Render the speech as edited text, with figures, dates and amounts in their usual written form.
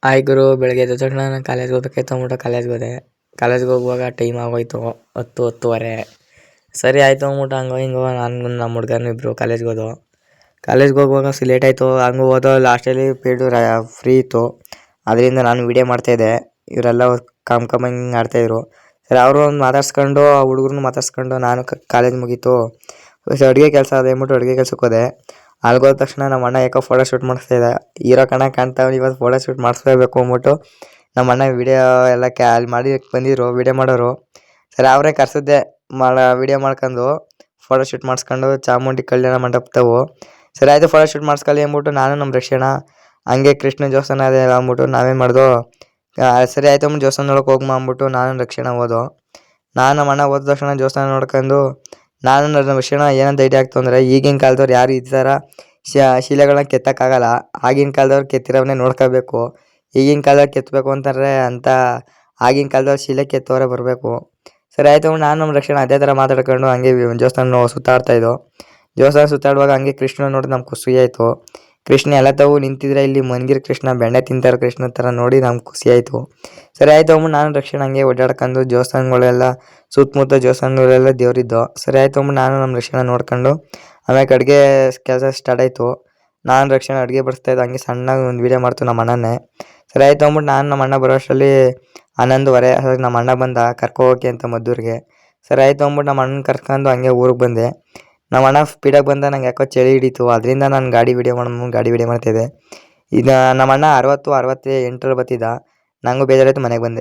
Hi ಗುರು, ಬೆಳಗ್ಗೆ ಎದ್ದ ತಕ್ಷಣ ನಾನು ಕಾಲೇಜ್ಗೆ ಹೋಗ್ಬೇಕಾಯ್ತು ಅಂದ್ಬಿಟ್ಟು ಕಾಲೇಜ್ಗೆ ಹೋದೆ. ಕಾಲೇಜ್ಗೆ ಹೋಗುವಾಗ ಟೈಮ್ ಆಗೋಯ್ತು 10:10 ಸರಿ ಆಯಿತು ಅಂದ್ಬಿಟ್ಟು ಹಂಗೋ ಹಿಂಗೋ ನಾನು ನಮ್ಮ ಹುಡ್ಗನೂ ಇಬ್ಬರು ಕಾಲೇಜ್ಗೆ ಹೋದೋ. ಕಾಲೇಜ್ಗೆ ಹೋಗುವಾಗ ಲೇಟ್ ಆಯಿತು. ಹಂಗೆ ಹೋದೋ, ಲಾಸ್ಟಲ್ಲಿ ಪೀರಿಯಡು ಫ್ರೀ ಇತ್ತು. ಅದರಿಂದ ನಾನು ವೀಡಿಯೋ ಮಾಡ್ತಾಯಿದ್ದೆ. ಇವರೆಲ್ಲ ಕಾಮ್ಕಮ್ಮಂಗೆ ಆಡ್ತಾಯಿದ್ರು. ಸರಿ ಅವರು ಒಂದು ಮಾತಾಡ್ಸ್ಕೊಂಡು ಹುಡುಗರನ್ನ ಮಾತಾಡ್ಸ್ಕೊಂಡು ನಾನು ಕಾಲೇಜ್ ಮುಗೀತು. ಅಡುಗೆ ಕೆಲಸ ಅದೇ ಅಂದ್ಬಿಟ್ಟು ಅಡುಗೆ ಕೆಲ್ಸಕ್ಕೆ ಹೋದೆ. ಅಲ್ಗೋದ ತಕ್ಷಣ ನಮ್ಮ ಅಣ್ಣ ಯಾಕೋ ಫೋಟೋ ಶೂಟ್ ಮಾಡಿಸ್ತಾಯಿದ್ದ. ಹೀರೋ ಕಾಣ್ತಾವೆ, ಇವತ್ತು ಫೋಟೋ ಶೂಟ್ ಮಾಡಿಸ್ಲೇಬೇಕು ಅಂದ್ಬಿಟ್ಟು ನಮ್ಮ ಅಣ್ಣ ವೀಡಿಯೋ ಎಲ್ಲ ಅಲ್ಲಿ ಮಾಡಿ ಬಂದಿದ್ರು ವೀಡಿಯೋ ಮಾಡೋರು. ಸರಿ ಅವರೇ ಕರ್ಸಿದ್ದೆ ವೀಡಿಯೋ ಮಾಡ್ಕೊಂಡು ಫೋಟೋ ಶೂಟ್ ಮಾಡಿಸ್ಕೊಂಡು ಚಾಮುಂಡಿ ಕಲ್ಯಾಣ ಮಂಟಪದವು. ಸರಿ ಆಯಿತು, ಫೋಟೋ ಶೂಟ್ ಮಾಡಿಸ್ಕೊಳ್ಳಿ ಅಂದ್ಬಿಟ್ಟು ನಾನು ನಮ್ಮ ರಕ್ಷಣ ಹಂಗೆ ಕೃಷ್ಣ ದೇವಸ್ಥಾನ ಅದೇ ಅಂದ್ಬಿಟ್ಟು ನಾವೇನು ಮಾಡ್ದೋ, ಸರಿ ಆಯಿತು ಅಂದ್ಬಿಟ್ಟು ದೇವಸ್ಥಾನ ನೋಡೋಕೆ ಹೋಗಮ್ಮ ಅಂದ್ಬಿಟ್ಟು ನಾನು ರಕ್ಷಣ ಹೋದೋ. ನಾನು ನಮ್ಮ ಅಣ್ಣ ಹೋದ ತಕ್ಷಣ ದೇವಸ್ಥಾನ ನೋಡ್ಕೊಂಡು ನಾನು ನನ್ನ ರಕ್ಷಣ ಏನಂತ ಐಡಿಯಾ ಆಗ್ತು ಅಂದರೆ, ಈಗಿನ ಕಾಲದವ್ರು ಯಾರು ಈ ಥರ ಶಿಲೆಗಳನ್ನ ಕೆತ್ತಕ್ಕಾಗಲ್ಲ. ಆಗಿನ ಕಾಲದವ್ರು ಕೆತ್ತಿರೋವನ್ನೇ ನೋಡ್ಕೋಬೇಕು. ಈಗಿನ ಕಾಲದಲ್ಲಿ ಕೆತ್ತಬೇಕು ಅಂತಂದರೆ ಅಂತ ಆಗಿನ ಕಾಲದವ್ರು ಶಿಲೆ ಕೆತ್ತೋರೆ ಬರಬೇಕು. ಸರಿ ಆಯಿತು, ನಾನು ನಮ್ಮ ರಕ್ಷಣ ಅದೇ ಥರ ಮಾತಾಡ್ಕೊಂಡು ಹಂಗೆ ದೇವಸ್ಥಾನ ಸುತ್ತಾಡ್ತಾಯಿದ್ದೋ. ದೇವಸ್ಥಾನ ಸುತ್ತಾಡುವಾಗ ಹಂಗೆ ಕೃಷ್ಣ ನೋಡಿ ನಮ್ಗೆ ಖುಷಿ ಆಯಿತು. ಕೃಷ್ಣ ಎಲ್ಲ ತಾವು ನಿಂತಿದ್ರೆ ಇಲ್ಲಿ ಮನ್ಗಿರ್ ಕೃಷ್ಣ ಬೆಣ್ಣೆ ತಿಂತಾರೆ ಕೃಷ್ಣ ಥರ ನೋಡಿ ನಮ್ಗೆ ಖುಷಿ ಆಯಿತು. ಸರಿ ಆಯಿತು ಅಂದ್ಬಿಟ್ಟು ನಾನು ರಕ್ಷಣ ಹಂಗೆ ಓಡಾಡ್ಕೊಂಡು ದೇವಸ್ಥಾನಗಳೆಲ್ಲ ಸುತ್ತಮುತ್ತ ದೇವಸ್ಥಾನಗಳೆಲ್ಲ ದೇವರಿದ್ದೋ. ಸರಿ ಆಯಿತು ಅಂದ್ಬಿಟ್ಟು ನಾನು ನಮ್ಮ ರಕ್ಷಣ ನೋಡ್ಕೊಂಡು ಆಮೇಲೆ ಅಡುಗೆ ಕೆಲಸ ಸ್ಟಾರ್ಟ್ ಆಯಿತು. ನಾನು ರಕ್ಷಣ ಅಡುಗೆ ಬಡಿಸ್ತಾಯಿದ್ದೆ, ಹಂಗೆ ಸಣ್ಣಗೆ ಒಂದು ವೀಡಿಯೋ ಮಾಡ್ತು ನಮ್ಮ ಅಣ್ಣನೇ. ಸರಿ ಆಯಿತು ಅಂದ್ಬಿಟ್ಟು ನಾನು ನಮ್ಮ ಅಣ್ಣ ಬರೋ ಅಷ್ಟರಲ್ಲಿ 11:30 ನಮ್ಮ ಅಣ್ಣ ಬಂದ ಕರ್ಕೊ ಹೋಗಿ ಅಂತ ಮದ್ದೂರಿಗೆ. ಸರಿ ಆಯಿತು ಅಂದ್ಬಿಟ್ಟು ನಮ್ಮ ಅಣ್ಣನ ಕರ್ಕೊಂಡು ಹಂಗೆ ಊರಿಗೆ ಬಂದೆ. ನಮ್ಮ ಅಣ್ಣ ಸ್ಪೀಡಾಗಿ ಬಂದ, ನಂಗೆ ಯಾಕೋ ಚಳಿ ಹಿಡಿತು. ಅದರಿಂದ ನಾನು ಗಾಡಿ ವೀಡಿಯೋ ಮಾಡ್ತಾಯಿದ್ದೆ. ಈಗ ನಮ್ಮ ಅಣ್ಣ 68 ಬರ್ತಿದ್ದ. ನನಗೂ ಬೇಜಾರಾಯಿತು, ಮನೆಗೆ ಬಂದೆ.